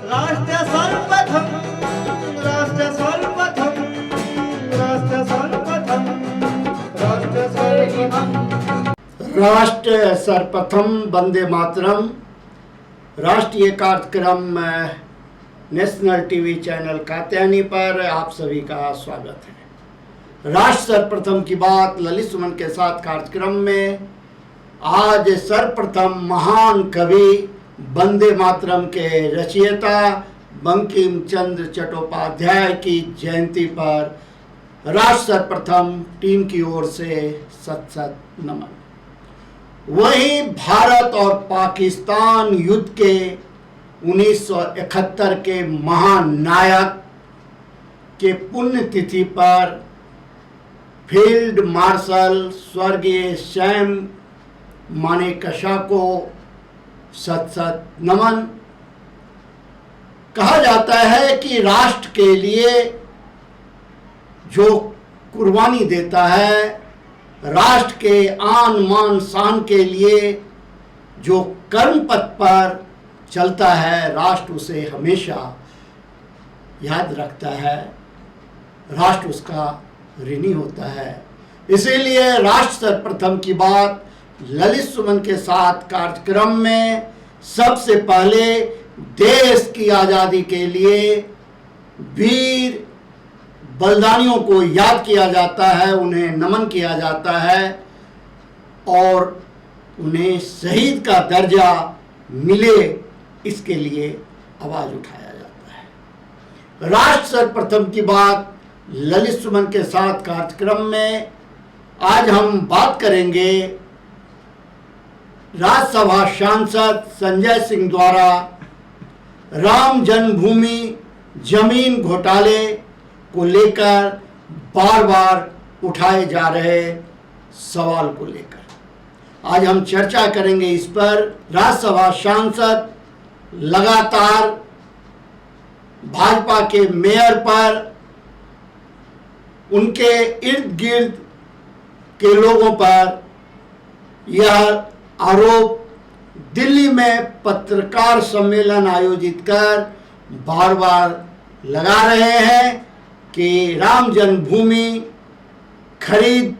राष्ट्र सर्वप्रथम, राष्ट्र सर्वप्रथम, राष्ट्र सर्वप्रथम, राष्ट्र सर्वप्रथम। राष्ट्र सर्वप्रथम वंदे मातरम राष्ट्रीय कार्यक्रम नेशनल टीवी चैनल कात्यायनी पर आप सभी का स्वागत है। राष्ट्र सर्वप्रथम की बात ललित सुमन के साथ कार्यक्रम में आज सर्वप्रथम महान कवि वंदे मातरम के रचयिता बंकिम चंद्र चट्टोपाध्याय की जयंती पर राष्ट्र सर्वप्रथम टीम की ओर से सत सत नमन। वहीं भारत और पाकिस्तान युद्ध के 1971 के महान नायक के पुण्यतिथि पर फील्ड मार्शल स्वर्गीय सैम मानेकशॉ को सत सत नमन। कहा जाता है कि राष्ट्र के लिए जो कुर्बानी देता है, राष्ट्र के आन मान शान के लिए जो कर्म पथ पर चलता है, राष्ट्र उसे हमेशा याद रखता है, राष्ट्र उसका ऋणी होता है। इसीलिए राष्ट्र सर्वप्रथम की बात ललित सुमन के साथ कार्यक्रम में सबसे पहले देश की आज़ादी के लिए वीर बलिदानियों को याद किया जाता है, उन्हें नमन किया जाता है और उन्हें शहीद का दर्जा मिले, इसके लिए आवाज़ उठाया जाता है। राष्ट्र सर्वप्रथम की बात ललित सुमन के साथ कार्यक्रम में आज हम बात करेंगे राज्यसभा सांसद संजय सिंह द्वारा राम जन्मभूमि जमीन घोटाले को लेकर बार बार उठाए जा रहे सवाल को लेकर आज हम चर्चा करेंगे। इस पर राज्यसभा सांसद लगातार भाजपा के मेयर पर, उनके इर्द गिर्द के लोगों पर यह आरोप दिल्ली में पत्रकार सम्मेलन आयोजित कर बार बार लगा रहे हैं कि राम जन्मभूमि खरीद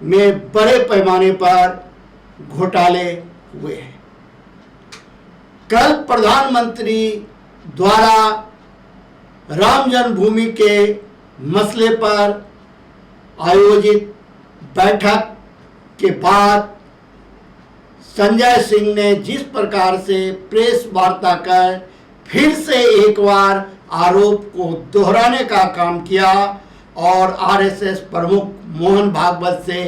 में बड़े पैमाने पर घोटाले हुए हैं। कल प्रधानमंत्री द्वारा राम जन्मभूमि के मसले पर आयोजित बैठक के बाद संजय सिंह ने जिस प्रकार से प्रेस वार्ता कर फिर से एक बार आरोप को दोहराने का काम किया और आरएसएस प्रमुख मोहन भागवत से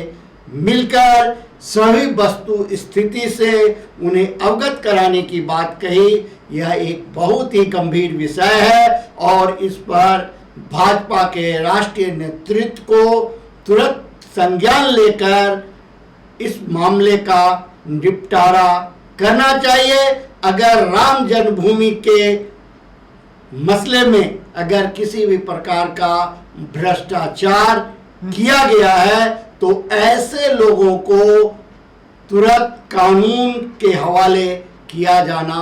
मिलकर सभी वस्तु स्थिति से उन्हें अवगत कराने की बात कही, यह एक बहुत ही गंभीर विषय है और इस पर भाजपा के राष्ट्रीय नेतृत्व को तुरंत संज्ञान लेकर इस मामले का निपटारा करना चाहिए। अगर राम जन्मभूमि के मसले में अगर किसी भी प्रकार का भ्रष्टाचार किया गया है तो ऐसे लोगों को तुरंत कानून के हवाले किया जाना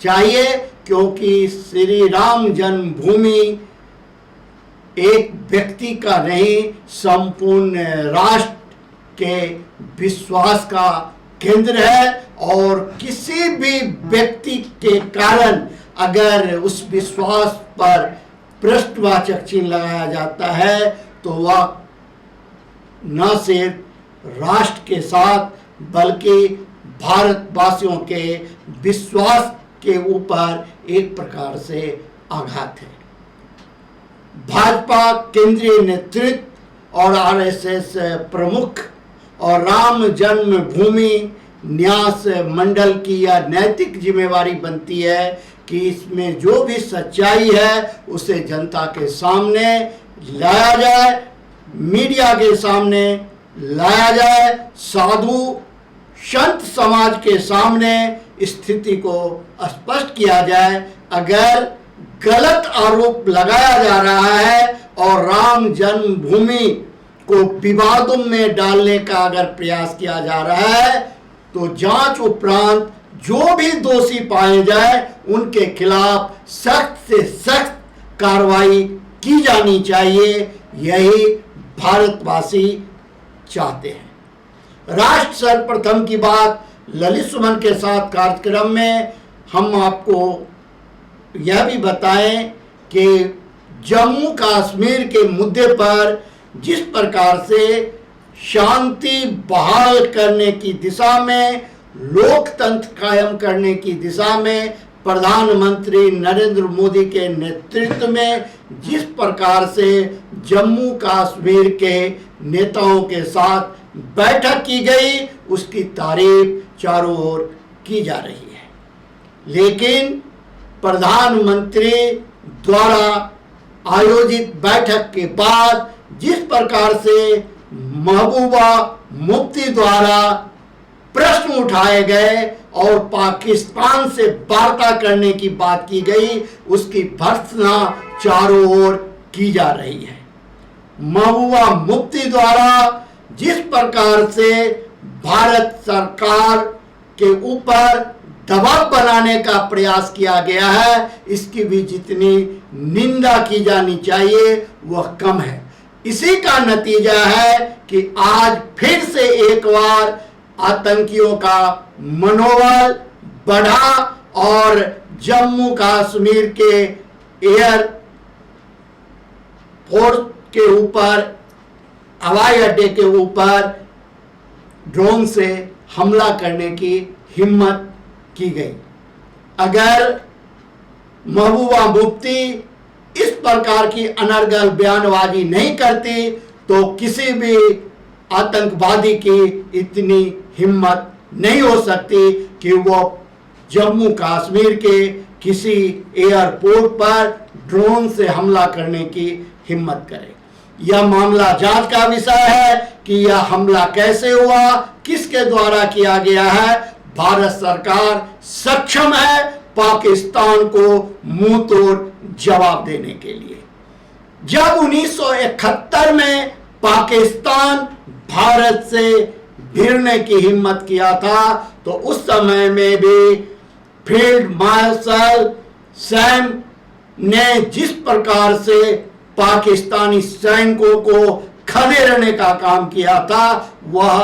चाहिए, क्योंकि श्री राम जन्मभूमि एक व्यक्ति का नहीं, संपूर्ण राष्ट्र के विश्वास का केंद्र है और किसी भी व्यक्ति के कारण अगर उस विश्वास पर प्रश्नवाचक चिन्ह लगाया जाता है तो वह न सिर्फ राष्ट्र के साथ बल्कि भारतवासियों के विश्वास के ऊपर एक प्रकार से आघात है। भाजपा केंद्रीय नेतृत्व और आरएसएस प्रमुख और राम जन्मभूमि न्यास मंडल की यह नैतिक जिम्मेवारी बनती है कि इसमें जो भी सच्चाई है उसे जनता के सामने लाया जाए, मीडिया के सामने लाया जाए, साधु संत समाज के सामने स्थिति को स्पष्ट किया जाए। अगर गलत आरोप लगाया जा रहा है और राम जन्मभूमि को विवादों में डालने का अगर प्रयास किया जा रहा है तो जांच उपरांत जो भी दोषी पाए जाए उनके खिलाफ सख्त से सख्त कार्रवाई की जानी चाहिए, यही भारतवासी चाहते हैं। राष्ट्र सर्वप्रथम की बात ललित सुमन के साथ कार्यक्रम में हम आपको यह भी बताएं कि जम्मू कश्मीर के मुद्दे पर जिस प्रकार से शांति बहाल करने की दिशा में, लोकतंत्र कायम करने की दिशा में प्रधानमंत्री नरेंद्र मोदी के नेतृत्व में जिस प्रकार से जम्मू कश्मीर के नेताओं के साथ बैठक की गई, उसकी तारीफ चारों ओर की जा रही है। लेकिन प्रधानमंत्री द्वारा आयोजित बैठक के बाद जिस प्रकार से महबूबा मुफ्ती द्वारा प्रश्न उठाए गए और पाकिस्तान से वार्ता करने की बात की गई, उसकी भर्त्सना चारों ओर की जा रही है। महबूबा मुफ्ती द्वारा जिस प्रकार से भारत सरकार के ऊपर दबाव बनाने का प्रयास किया गया है, इसकी भी जितनी निंदा की जानी चाहिए वह कम है। इसी का नतीजा है कि आज फिर से एक बार आतंकियों का मनोबल बढ़ा और जम्मू कश्मीर के एयर फोर्स के ऊपर, हवाई अड्डे के ऊपर ड्रोन से हमला करने की हिम्मत की गई। अगर महबूबा मुफ्ती इस प्रकार की अनर्गल बयानबाजी नहीं करती तो किसी भी आतंकवादी की इतनी हिम्मत नहीं हो सकती कि वो जम्मू कश्मीर के किसी एयरपोर्ट पर ड्रोन से हमला करने की हिम्मत करे। यह मामला जांच का विषय है कि यह हमला कैसे हुआ, किसके द्वारा किया गया है। भारत सरकार सक्षम है पाकिस्तान को मुंह तोड़ जवाब देने के लिए। जब 1971 में पाकिस्तान भारत से भिड़ने की हिम्मत किया था तो उस समय में भी फील्ड मार्शल सैम ने जिस प्रकार से पाकिस्तानी सैनिकों को खदेड़ने का काम किया था, वह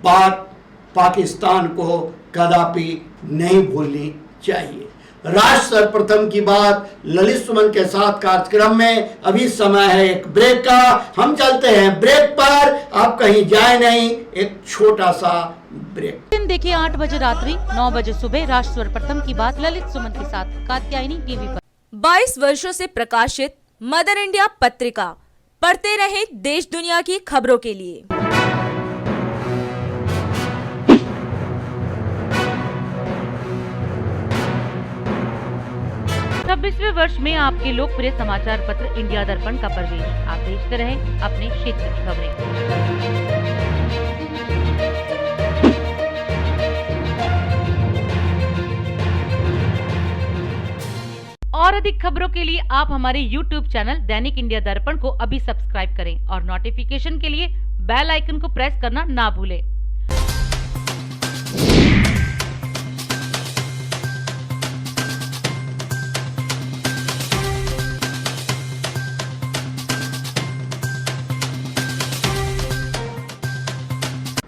बात पाकिस्तान को कदापि नहीं भूलनी चाहिए। राष्ट्र सर्वप्रथम की बात ललित सुमन के साथ कार्यक्रम में अभी समय है एक ब्रेक का। हम चलते हैं ब्रेक पर, आप कहीं जाए नहीं, एक छोटा सा ब्रेक। दिन देखिए 8 बजे रात्रि 9 बजे सुबह राष्ट्र सर्वप्रथम की बात ललित सुमन के साथ कात्यायनी टीवी पर। 22 वर्षों से प्रकाशित मदर इंडिया पत्रिका, पढ़ते रहें देश दुनिया की खबरों के लिए। 26वें वर्ष में आपके लोकप्रिय समाचार पत्र इंडिया दर्पण का प्रवेश। आप देखते रहें अपने क्षेत्र की खबरें। और अधिक खबरों के लिए आप हमारे YouTube चैनल दैनिक इंडिया दर्पण को अभी सब्सक्राइब करें और नोटिफिकेशन के लिए बेल आइकन को प्रेस करना ना भूलें।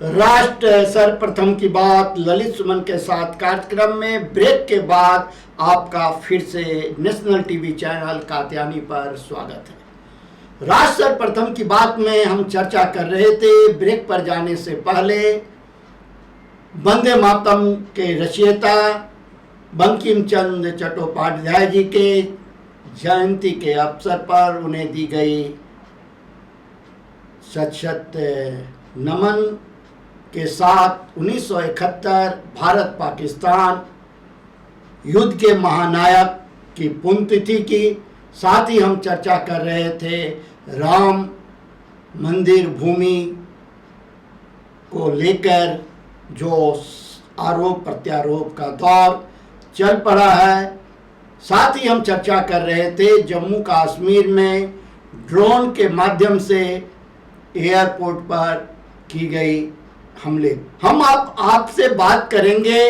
राष्ट्र सर्वप्रथम की बात ललित सुमन के साथ कार्यक्रम में ब्रेक के बाद आपका फिर से नेशनल टीवी चैनल कात्यायनी पर स्वागत है। राष्ट्र सर्वप्रथम की बात में हम चर्चा कर रहे थे ब्रेक पर जाने से पहले वंदे मातरम के रचयिता बंकिम चंद्र चट्टोपाध्याय जी के जयंती के अवसर पर उन्हें दी गई शत नमन के साथ 1971 भारत पाकिस्तान युद्ध के महानायक की पुण्यतिथि की, साथ ही हम चर्चा कर रहे थे राम मंदिर भूमि को लेकर जो आरोप प्रत्यारोप का दौर चल पड़ा है। साथ ही हम चर्चा कर रहे थे जम्मू कश्मीर में ड्रोन के माध्यम से एयरपोर्ट पर की गई हमले। हम आपसे बात करेंगे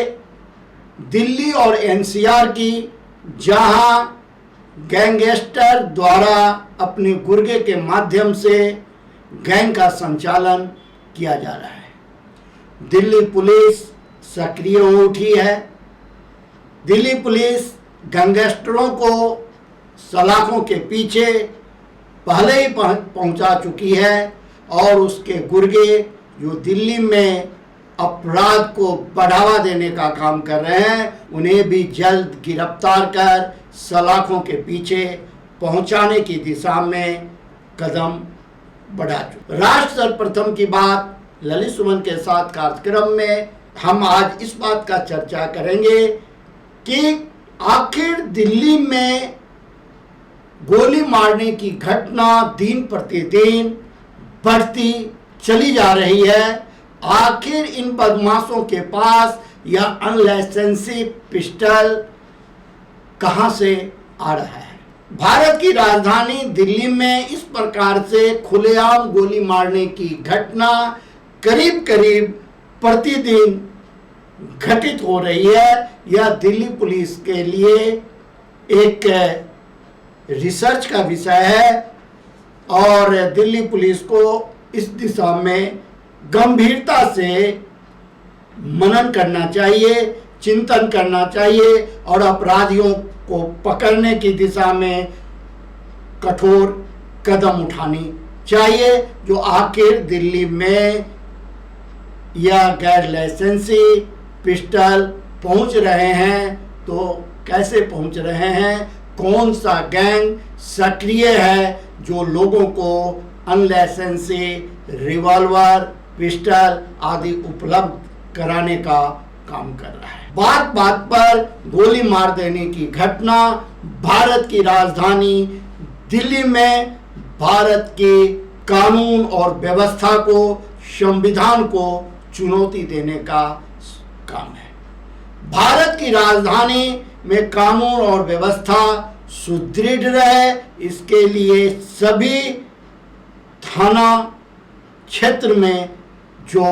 दिल्ली और एनसीआर की, जहां गैंगस्टर द्वारा अपने गुर्गे के माध्यम से गैंग का संचालन किया जा रहा है। दिल्ली पुलिस सक्रिय हो उठी है। दिल्ली पुलिस गैंगस्टरों को सलाखों के पीछे पहले ही पहुंचा चुकी है और उसके गुर्गे जो दिल्ली में अपराध को बढ़ावा देने का काम कर रहे हैं, उन्हें भी जल्द गिरफ्तार कर सलाखों के पीछे पहुंचाने की दिशा में कदम बढ़ा चुके। राष्ट्र सर्वप्रथम की बात ललित सुमन के साथ कार्यक्रम में हम आज इस बात का चर्चा करेंगे कि आखिर दिल्ली में गोली मारने की घटना दिन प्रतिदिन बढ़ती चली जा रही है। आखिर इन बदमाशों के पास यह अनलाइसेंसी पिस्टल कहां से आ रहा है? भारत की राजधानी दिल्ली में इस प्रकार से खुलेआम गोली मारने की घटना करीब करीब प्रतिदिन घटित हो रही है। यह दिल्ली पुलिस के लिए एक रिसर्च का विषय है और दिल्ली पुलिस को इस दिशा में गंभीरता से मनन करना चाहिए, चिंतन करना चाहिए और अपराधियों को पकड़ने की दिशा में कठोर कदम उठानी चाहिए। जो आखिर दिल्ली में यह गैर लाइसेंसी पिस्टल पहुंच रहे हैं तो कैसे पहुंच रहे हैं? कौन सा गैंग सक्रिय है जो लोगों को अनलाइसेंसी रिवॉल्वर, पिस्टल आदि उपलब्ध कराने का काम कर रहा है? बात बात पर गोली मार देने की घटना भारत की राजधानी दिल्ली में भारत के कानून और व्यवस्था को, संविधान को चुनौती देने का काम है। भारत की राजधानी में कानून और व्यवस्था सुदृढ़ रहे, इसके लिए सभी थाना क्षेत्र में जो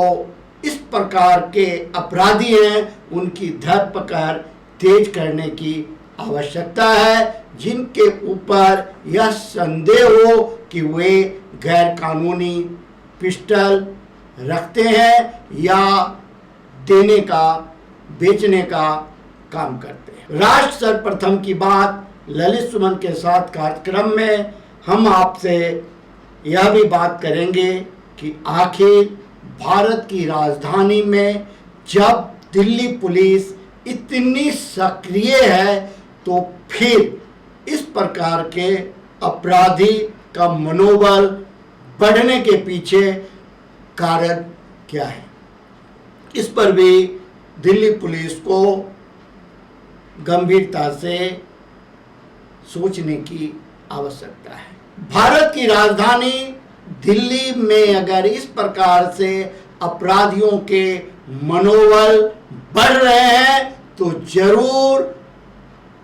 इस प्रकार के अपराधी हैं उनकी धरपकड़ तेज करने की आवश्यकता है, जिनके ऊपर यह संदेह हो कि वे गैर कानूनी पिस्टल रखते हैं या देने का, बेचने का काम करते हैं। राष्ट्र सर्वप्रथम की बात ललित सुमन के साथ कार्यक्रम में हम आपसे यह भी बात करेंगे कि आखिर भारत की राजधानी में जब दिल्ली पुलिस इतनी सक्रिय है तो फिर इस प्रकार के अपराधी का मनोबल बढ़ने के पीछे कारण क्या है? इस पर भी दिल्ली पुलिस को गंभीरता से सोचने की आवश्यकता है। भारत की राजधानी दिल्ली में अगर इस प्रकार से अपराधियों के मनोबल बढ़ रहे हैं तो जरूर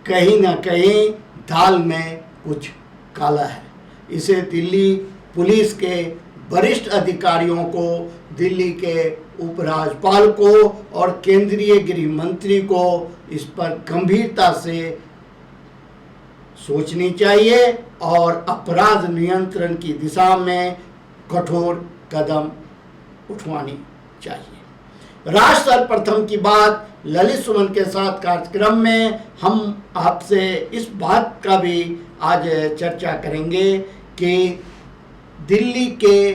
कहीं ना कहीं दाल में कुछ काला है। इसे दिल्ली पुलिस के वरिष्ठ अधिकारियों को, दिल्ली के उपराज्यपाल को और केंद्रीय गृह मंत्री को इस पर गंभीरता से सोचनी चाहिए और अपराध नियंत्रण की दिशा में कठोर कदम उठवानी चाहिए। राष्ट्र सर्वप्रथम की बात ललित सुमन के साथ कार्यक्रम में हम आपसे इस बात का भी आज चर्चा करेंगे कि दिल्ली के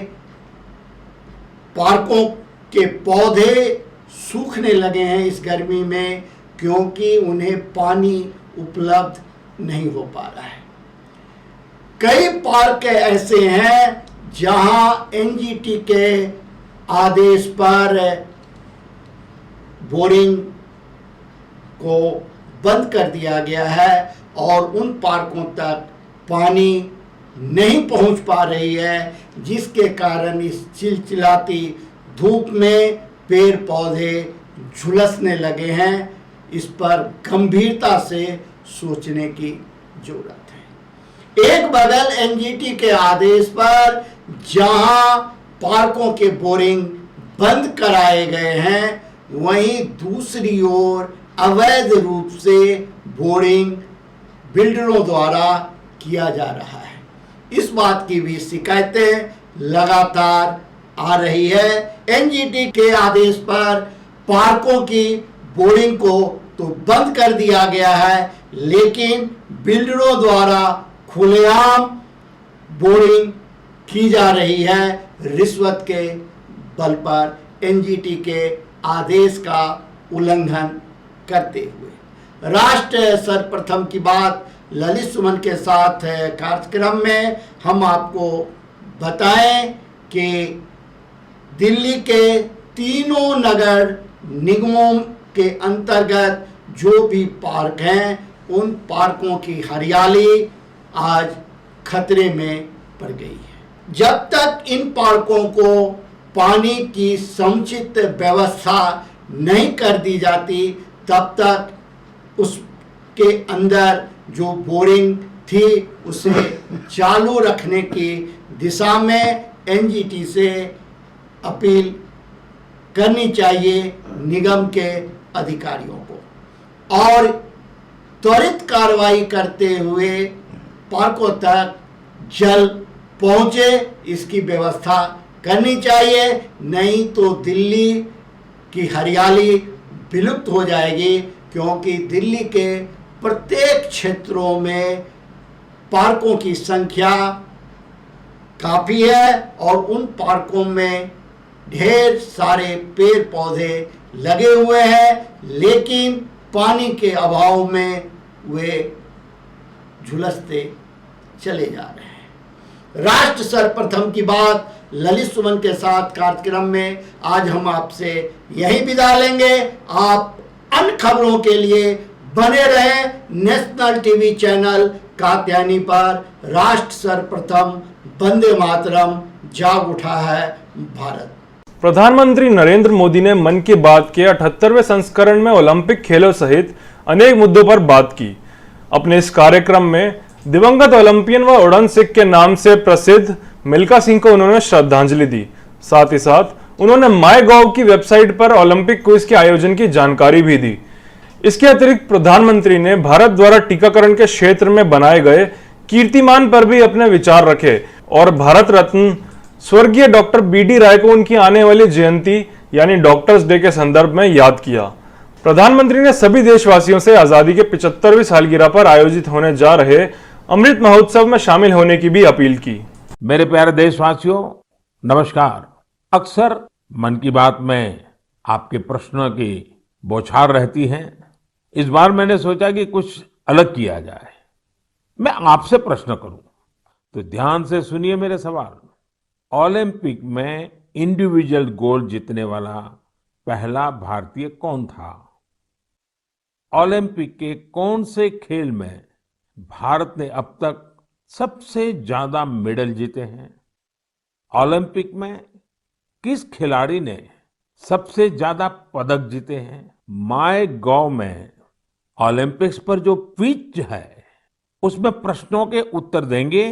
पार्कों के पौधे सूखने लगे हैं इस गर्मी में, क्योंकि उन्हें पानी उपलब्ध नहीं हो पा रहा है। कई पार्क ऐसे हैं जहां एनजीटी के आदेश पर बोरिंग को बंद कर दिया गया है और उन पार्कों तक पानी नहीं पहुंच पा रही है, जिसके कारण इस चिलचिलाती धूप में पेड़ पौधे झुलसने लगे हैं। इस पर गंभीरता से सोचने की जरूरत है। एक बगल एनजीटी के आदेश पर जहां पार्कों के बोरिंग बंद कराए गए हैं, वहीं दूसरी ओर अवैध रूप से बोरिंग बिल्डरों द्वारा किया जा रहा है। इस बात की भी शिकायतें लगातार आ रही है। एनजीटी के आदेश पर पार्कों की बोरिंग को तो बंद कर दिया गया है, लेकिन बिल्डरों द्वारा खुलेआम बोरिंग की जा रही है रिश्वत के बल पर, एनजीटी के आदेश का उल्लंघन करते हुए। राष्ट्र सर्वप्रथम की बात ललित सुमन के साथ कार्यक्रम में हम आपको बताएं कि दिल्ली के तीनों नगर निगमों के अंतर्गत जो भी पार्क हैं, उन पार्कों की हरियाली आज खतरे में पड़ गई है। जब तक इन पार्कों को पानी की समुचित व्यवस्था नहीं कर दी जाती, तब तक उसके अंदर जो बोरिंग थी उसे चालू रखने की दिशा में एनजीटी से अपील करनी चाहिए निगम के अधिकारियों को, और त्वरित कार्रवाई करते हुए पार्कों तक जल पहुंचे इसकी व्यवस्था करनी चाहिए। नहीं तो दिल्ली की हरियाली विलुप्त हो जाएगी, क्योंकि दिल्ली के प्रत्येक क्षेत्रों में पार्कों की संख्या काफ़ी है और उन पार्कों में ढेर सारे पेड़ पौधे लगे हुए हैं, लेकिन पानी के अभाव में वे झुलसते चले जा रहे हैं। राष्ट्र सर्वप्रथम की बात ललित सुमन के साथ कार्यक्रम में आज हम आपसे यही विदा लेंगे। आप अन्य खबरों के लिए बने रहें नेशनल टीवी चैनल कात्यायनी पर। राष्ट्र सर्वप्रथम, वंदे मातरम, जाग उठा है भारत। प्रधानमंत्री नरेंद्र मोदी ने मन की बात के 78वें संस्करण में ओलंपिक खेलों सहित अनेक मुद्दों पर बात की। अपने इस कार्यक्रम में दिवंगत ओलंपियन व उड़न सिख के नाम से प्रसिद्ध मिल्खा सिंह को उन्होंने श्रद्धांजलि दी। साथ ही साथ उन्होंने माई गॉव की वेबसाइट पर ओलंपिक क्विज के आयोजन की जानकारी भी दी। इसके अतिरिक्त प्रधानमंत्री ने भारत द्वारा टीकाकरण के क्षेत्र में बनाए गए कीर्तिमान पर भी अपने विचार रखे और भारत रत्न स्वर्गीय डॉक्टर बी.डी. राय को उनकी आने वाली जयंती यानी डॉक्टर्स डे के संदर्भ में याद किया। प्रधानमंत्री ने सभी देशवासियों से आजादी के 75वीं सालगिरह पर आयोजित होने जा रहे अमृत महोत्सव में शामिल होने की भी अपील की। मेरे प्यारे देशवासियों, नमस्कार। अक्सर मन की बात में आपके प्रश्नों की बौछार रहती है। इस बार मैंने सोचा कि कुछ अलग किया जाए। मैं आपसे प्रश्न करूं तो ध्यान से सुनिए मेरे सवाल। ओलंपिक में इंडिविजुअल गोल्ड जीतने वाला पहला भारतीय कौन था? ओलंपिक के कौन से खेल में भारत ने अब तक सबसे ज्यादा मेडल जीते हैं? ओलंपिक में किस खिलाड़ी ने सबसे ज्यादा पदक जीते हैं? माय गॉव में ओलंपिक्स पर जो क्विज है उसमें प्रश्नों के उत्तर देंगे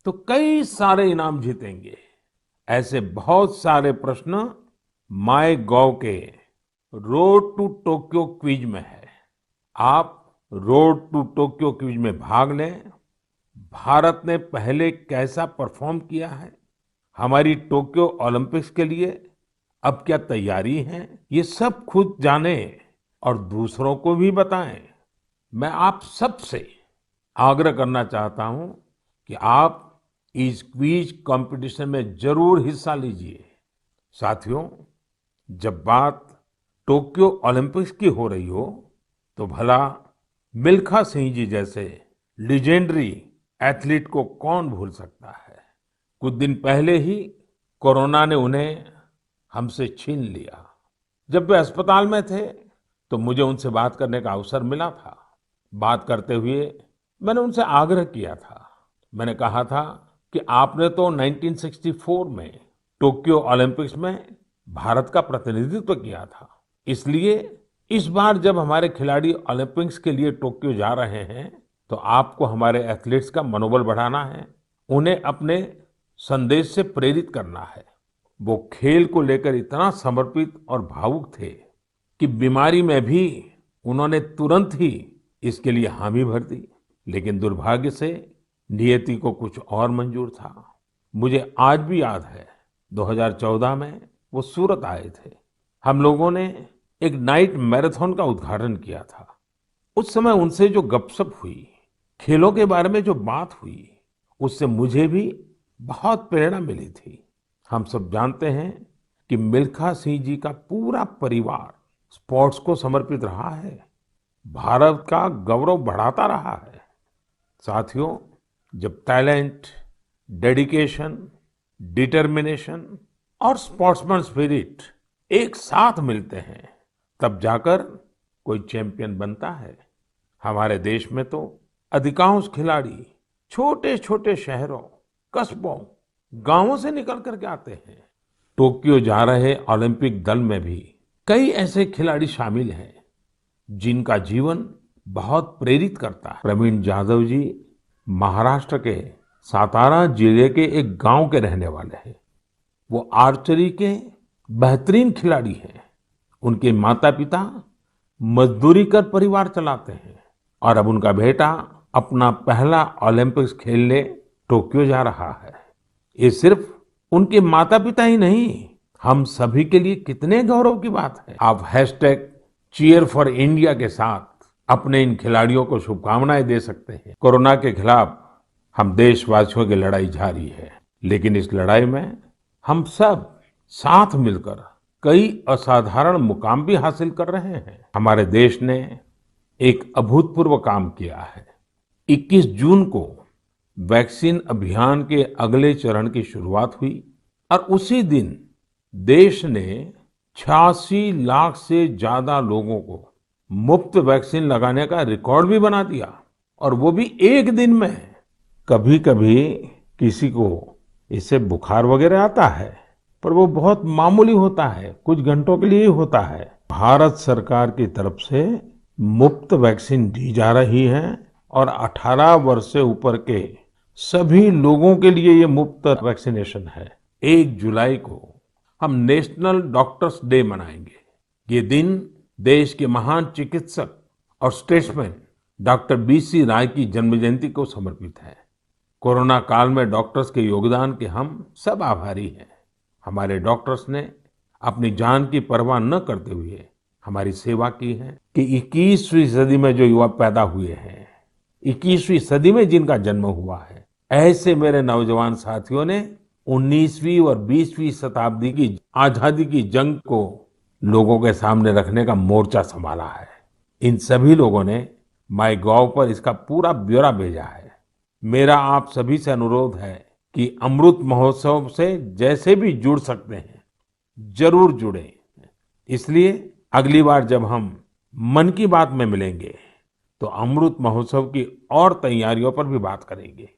तो कई सारे इनाम जीतेंगे। ऐसे बहुत सारे प्रश्न माय गॉव के रोड टू टोक्यो क्विज में है। आप रोड टू टोक्यो क्विज में भाग लें। भारत ने पहले कैसा परफॉर्म किया है, हमारी टोक्यो ओलंपिक्स के लिए अब क्या तैयारी है, ये सब खुद जाने और दूसरों को भी बताएं। मैं आप सबसे आग्रह करना चाहता हूं कि आप इस क्विज कंपटीशन में जरूर हिस्सा लीजिए। साथियों, जब बात टोक्यो ओलंपिक्स की हो रही हो तो भला मिल्खा सिंह जी जैसे लीजेंडरी एथलीट को कौन भूल सकता है। कुछ दिन पहले ही कोरोना ने उन्हें हमसे छीन लिया। जब वे अस्पताल में थे तो मुझे उनसे बात करने का अवसर मिला था। बात करते हुए मैंने उनसे आग्रह किया था। मैंने कहा था कि आपने तो 1964 में टोक्यो ओलंपिक्स में भारत का प्रतिनिधित्व किया था, इसलिए इस बार जब हमारे खिलाड़ी ओलंपिक्स के लिए टोक्यो जा रहे हैं तो आपको हमारे एथलीट्स का मनोबल बढ़ाना है, उन्हें अपने संदेश से प्रेरित करना है। वो खेल को लेकर इतना समर्पित और भावुक थे कि बीमारी में भी उन्होंने तुरंत ही इसके लिए हामी भर दी, लेकिन दुर्भाग्य से नियति को कुछ और मंजूर था। मुझे आज भी याद है 2014 में वो सूरत आए थे। हम लोगों ने एक नाइट मैराथन का उद्घाटन किया था। उस समय उनसे जो गपशप हुई, खेलों के बारे में जो बात हुई, उससे मुझे भी बहुत प्रेरणा मिली थी। हम सब जानते हैं कि मिल्खा सिंह जी का पूरा परिवार स्पोर्ट्स को समर्पित रहा है, भारत का गौरव बढ़ाता रहा है। साथियों, जब टैलेंट, डेडिकेशन, डिटर्मिनेशन और स्पोर्ट्समैन स्पिरिट एक साथ मिलते हैं, तब जाकर कोई चैंपियन बनता है। हमारे देश में तो अधिकांश खिलाड़ी छोटे छोटे शहरों, कस्बों, गांवों से निकल करके आते हैं। टोक्यो जा रहे ओलंपिक दल में भी कई ऐसे खिलाड़ी शामिल हैं जिनका जीवन बहुत प्रेरित करता है। प्रवीण जाधव जी महाराष्ट्र के सातारा जिले के एक गांव के रहने वाले हैं। वो आर्चरी के बेहतरीन खिलाड़ी हैं। उनके माता पिता मजदूरी कर परिवार चलाते हैं और अब उनका बेटा अपना पहला ओलंपिक्स खेलने टोक्यो जा रहा है। ये सिर्फ उनके माता पिता ही नहीं, हम सभी के लिए कितने गौरव की बात है। आप #Cheer4India के साथ अपने इन खिलाड़ियों को शुभकामनाएं दे सकते हैं। कोरोना के खिलाफ हम देशवासियों की लड़ाई जारी है, लेकिन इस लड़ाई में हम सब साथ मिलकर कई असाधारण मुकाम भी हासिल कर रहे हैं। हमारे देश ने एक अभूतपूर्व काम किया है। 21 जून को वैक्सीन अभियान के अगले चरण की शुरुआत हुई और उसी दिन देश ने 86 लाख से ज्यादा लोगों को मुफ्त वैक्सीन लगाने का रिकॉर्ड भी बना दिया, और वो भी एक दिन में। कभी कभी किसी को इससे बुखार वगैरह आता है, पर वो बहुत मामूली होता है, कुछ घंटों के लिए ही होता है। भारत सरकार की तरफ से मुफ्त वैक्सीन दी जा रही है और 18 वर्ष से ऊपर के सभी लोगों के लिए ये मुफ्त वैक्सीनेशन है। 1 जुलाई को हम नेशनल डॉक्टर्स डे मनाएंगे। ये दिन देश के महान चिकित्सक और स्टेट्समैन डॉक्टर BC राय की जन्म जयंती को समर्पित है। कोरोना काल में डॉक्टर्स के योगदान के हम सब आभारी हैं। हमारे डॉक्टर्स ने अपनी जान की परवाह न करते हुए हमारी सेवा की है कि 21वीं सदी में जो युवा पैदा हुए हैं, 21वीं सदी में जिनका जन्म हुआ है, ऐसे मेरे नौजवान साथियों ने 19वीं और 20वीं शताब्दी की आजादी की जंग को लोगों के सामने रखने का मोर्चा संभाला है। इन सभी लोगों ने MyGov पर इसका पूरा ब्यौरा भेजा है। मेरा आप सभी से अनुरोध है कि अमृत महोत्सव से जैसे भी जुड़ सकते हैं, जरूर जुड़ें। इसलिए अगली बार जब हम मन की बात में मिलेंगे तो अमृत महोत्सव की और तैयारियों पर भी बात करेंगे।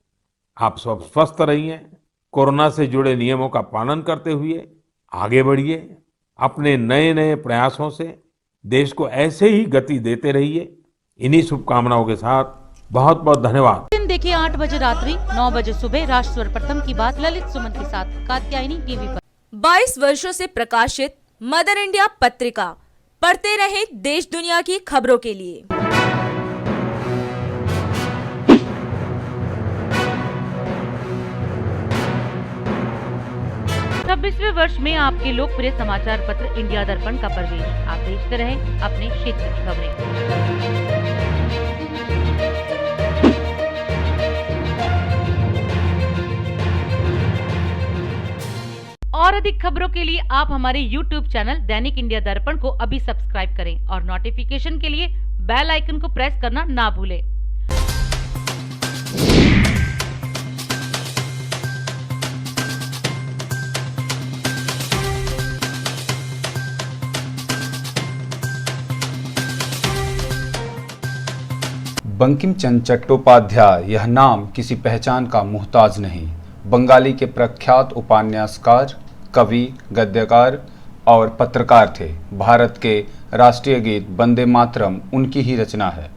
आप सब स्वस्थ रहिए, कोरोना से जुड़े नियमों का पालन करते हुए आगे बढ़िए। अपने नए नए प्रयासों से देश को ऐसे ही गति देते रहिए। इन्हीं शुभकामनाओं के साथ बहुत बहुत धन्यवाद। दिन देखिए 8 बजे रात्रि, 9 बजे सुबह राष्ट्र प्रथम की बात ललित सुमन के साथ कात्यायनी टीवी पर। 22 वर्षों से प्रकाशित मदर इंडिया पत्रिका, पढ़ते रहे देश दुनिया की खबरों के लिए। 26वें वर्ष में आपके लोकप्रिय समाचार पत्र इंडिया दर्पण का प्रवेश। आप देखते रहे अपने क्षेत्र की खबरें। और अधिक खबरों के लिए आप हमारे YouTube चैनल दैनिक इंडिया दर्पण को अभी सब्सक्राइब करें और नोटिफिकेशन के लिए बेल आइकन को प्रेस करना ना भूलें। बंकिम चंद्र चट्टोपाध्याय यह नाम किसी पहचान का मुहताज नहीं। बंगाली के प्रख्यात उपन्यासकार, कवि, गद्यकार और पत्रकार थे। भारत के राष्ट्रीय गीत वंदे मातरम उनकी ही रचना है,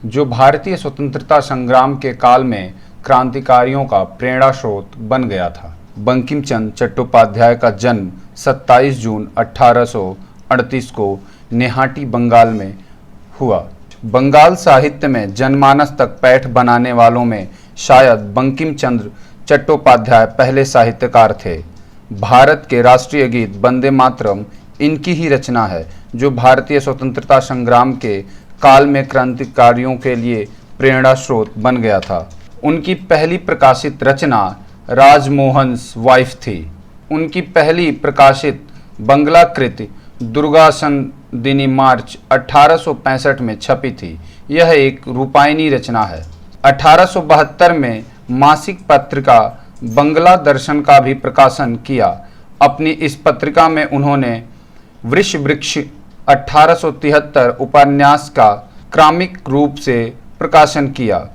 जो भारतीय स्वतंत्रता संग्राम के काल में क्रांतिकारियों का प्रेरणा स्रोत बन गया था। बंकिम चंद्र चट्टोपाध्याय का जन्म 27 जून 1838 को नेहाटी, बंगाल में हुआ। बंगाल साहित्य में जनमानस तक पैठ बनाने वालों में शायद बंकिम चंद्र चट्टोपाध्याय पहले साहित्यकार थे। भारत के राष्ट्रीय गीत वंदे मातरम इनकी ही रचना है, जो भारतीय स्वतंत्रता संग्राम के काल में क्रांतिकारियों के लिए प्रेरणा स्रोत बन गया था। उनकी पहली प्रकाशित रचना राजमोहन्स वाइफ थी। उनकी पहली प्रकाशित बंगला कृति दुर्गासंदिनी मार्च 1865 में छपी थी। यह एक रूपायनी रचना है। 1872 में मासिक पत्रिका बंगला दर्शन का भी प्रकाशन किया। अपनी इस पत्रिका में उन्होंने वृष वृक्ष 1873 उपन्यास का क्रमिक रूप से प्रकाशन किया।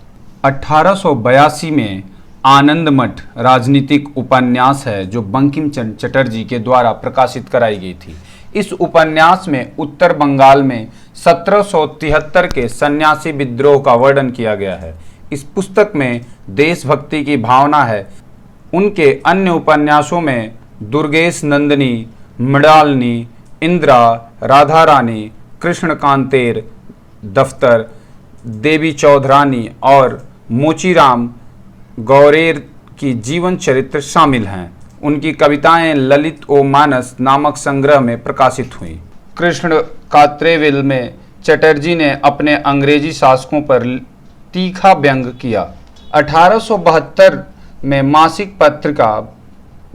1882 में आनंद मठ राजनीतिक उपन्यास है, जो बंकिम चंद्र चटर्जी के द्वारा प्रकाशित कराई गई थी। इस उपन्यास में उत्तर बंगाल में 1773 के सन्यासी विद्रोह का वर्णन किया गया है। इस पुस्तक में देशभक्ति की भावना है। उनके अन्य उपन्यासों में दुर्गेश नंदिनी, मृणालिनी, इंदिरा, राधा रानी, कृष्णकांतेर दफ्तर, देवी चौधरानी और मोचीराम गौरेर की जीवन चरित्र शामिल हैं। उनकी कविताएं ललित ओ मानस नामक संग्रह में प्रकाशित हुईं। कृष्ण कात्रेविल में चटर्जी ने अपने अंग्रेजी शासकों पर तीखा व्यंग किया। 1872 में मासिक पत्रिका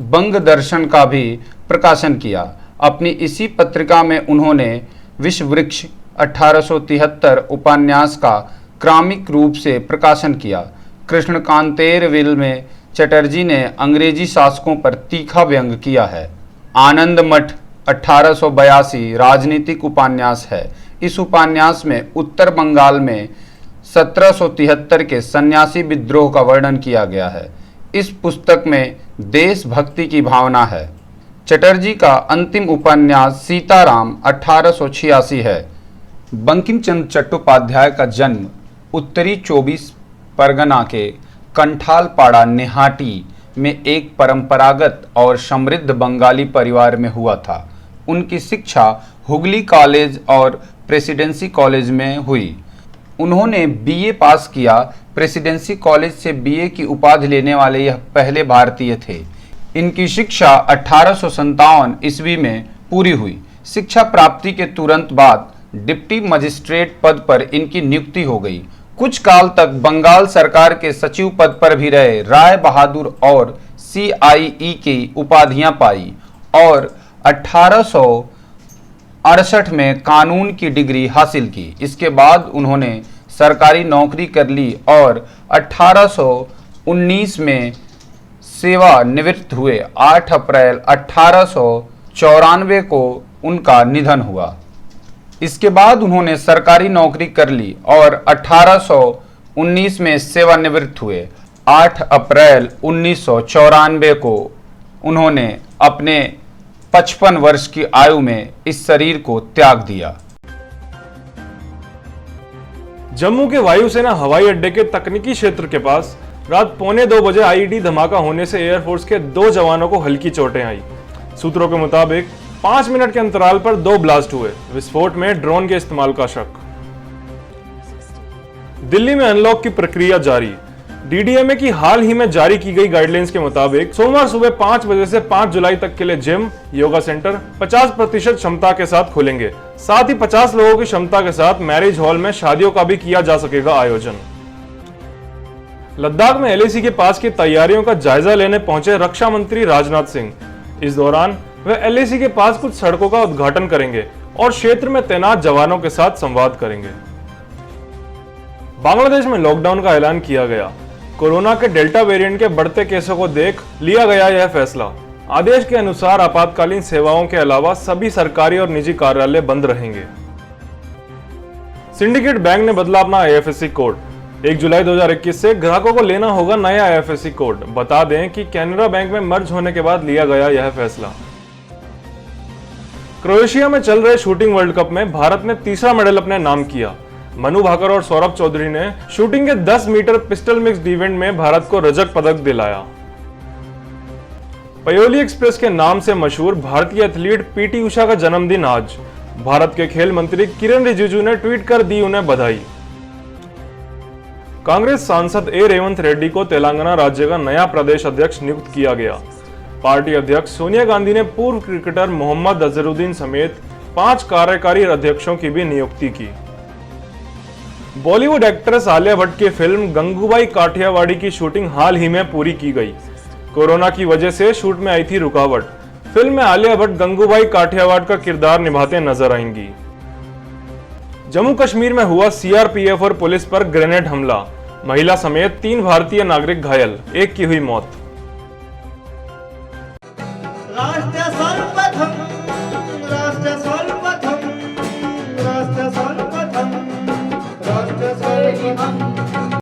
बंग दर्शन का भी प्रकाशन किया। अपनी इसी पत्रिका में उन्होंने विश्व वृक्ष 1873 उपन्यास का क्रमिक रूप से प्रकाशन किया। कृष्णकांतेरविल में चटर्जी ने अंग्रेजी शासकों पर तीखा व्यंग किया है। आनंद मठ 1882 राजनीतिक उपन्यास है। इस उपन्यास में उत्तर बंगाल में 1773 के सन्यासी विद्रोह का वर्णन किया गया है। इस पुस्तक में देशभक्ति की भावना है। चटर्जी का अंतिम उपन्यास सीताराम 1886 है। बंकिम चंद्र चट्टोपाध्याय का जन्म उत्तरी 24 परगना के कंठालपाड़ा नेहाटी में एक परंपरागत और समृद्ध बंगाली परिवार में हुआ था। उनकी शिक्षा हुगली कॉलेज और प्रेसिडेंसी कॉलेज में हुई। उन्होंने बीए पास किया। प्रेसिडेंसी कॉलेज से बीए की उपाधि लेने वाले यह पहले भारतीय थे। इनकी शिक्षा 1857 ईस्वी में पूरी हुई। शिक्षा प्राप्ति के तुरंत बाद डिप्टी मजिस्ट्रेट पद पर इनकी नियुक्ति हो गई। कुछ काल तक बंगाल सरकार के सचिव पद पर भी रहे। राय बहादुर और CIE की उपाधियां पाई और 1868 में कानून की डिग्री हासिल की। इसके बाद उन्होंने सरकारी नौकरी कर ली और 1819 में सेवानिवृत्त हुए। 8 अप्रैल 1894 को उनका निधन हुआ। इसके बाद उन्होंने सरकारी नौकरी कर ली और 1819 में सेवानिवृत्त हुए। 8 अप्रैल 1994 को उन्होंने अपने 55 वर्ष की आयु में इस शरीर को त्याग दिया। जम्मू के वायुसेना हवाई अड्डे के तकनीकी क्षेत्र के पास रात 1:45 बजे IED धमाका होने से एयरफोर्स के 2 जवानों को हल्की चोटें आई। सूत्रों के मुताबिक 5 मिनट के अंतराल पर 2 ब्लास्ट हुए। विस्फोट में ड्रोन के इस्तेमाल का शक। दिल्ली में अनलॉक की प्रक्रिया जारी। DDMA की हाल ही में जारी की गई गाइडलाइंस के मुताबिक सोमवार सुबह 5 बजे से 5 जुलाई तक के लिए जिम, योगा सेंटर 50% क्षमता के साथ खुलेंगे। साथ ही 50 लोगों की क्षमता के साथ मैरिज हॉल में शादियों का भी किया जा सकेगा आयोजन। लद्दाख में LAC के पास की तैयारियों का जायजा लेने पहुंचे रक्षा मंत्री राजनाथ सिंह। इस दौरान वे LAC के पास कुछ सड़कों का उद्घाटन करेंगे और क्षेत्र में तैनात जवानों के साथ संवाद करेंगे। बांग्लादेश में लॉकडाउन का ऐलान किया गया। कोरोना के डेल्टा वेरिएंट के बढ़ते केसों को देख लिया गया यह फैसला। आदेश के अनुसार आपातकालीन सेवाओं के अलावा सभी सरकारी और निजी कार्यालय बंद रहेंगे। सिंडिकेट बैंक ने बदला अपना IFSC कोड। 1 जुलाई 2021 से ग्राहकों को लेना होगा नया IFSC कोड। बता दें कि कैनरा बैंक में मर्ज होने के बाद लिया गया यह फैसला। क्रोएशिया में चल रहे शूटिंग वर्ल्ड कप में भारत ने तीसरा मेडल अपने नाम किया। मनु भाकर और सौरभ चौधरी ने शूटिंग के 10 मीटर पिस्टल मिक्स्ड इवेंट में भारत को रजत पदक दिलाया। पयोली एक्सप्रेस के नाम से मशहूर भारतीय एथलीट PT उषा का जन्मदिन आज। भारत के खेल मंत्री किरण रिजिजू ने ट्वीट कर दी उन्हें बधाई। कांग्रेस सांसद ए रेवंत रेड्डी को तेलंगाना राज्य का नया प्रदेश अध्यक्ष नियुक्त किया गया। पार्टी अध्यक्ष सोनिया गांधी ने पूर्व क्रिकेटर मोहम्मद अजहरुद्दीन समेत 5 कार्यकारी अध्यक्षों की भी नियुक्ति की। बॉलीवुड एक्ट्रेस आलिया भट्ट की फिल्म गंगूबाई काठियावाड़ी की शूटिंग हाल ही में पूरी की गई। कोरोना की वजह से शूट में आई थी रुकावट। फिल्म में आलिया भट्ट गंगूबाई काठियावाड़ का किरदार निभाते नजर आएंगी। जम्मू कश्मीर में हुआ सीआरपीएफ और पुलिस पर ग्रेनेड हमला, महिला समेत 3 भारतीय नागरिक घायल, 1 की हुई मौत। राष्ट्र सर्वप्रथम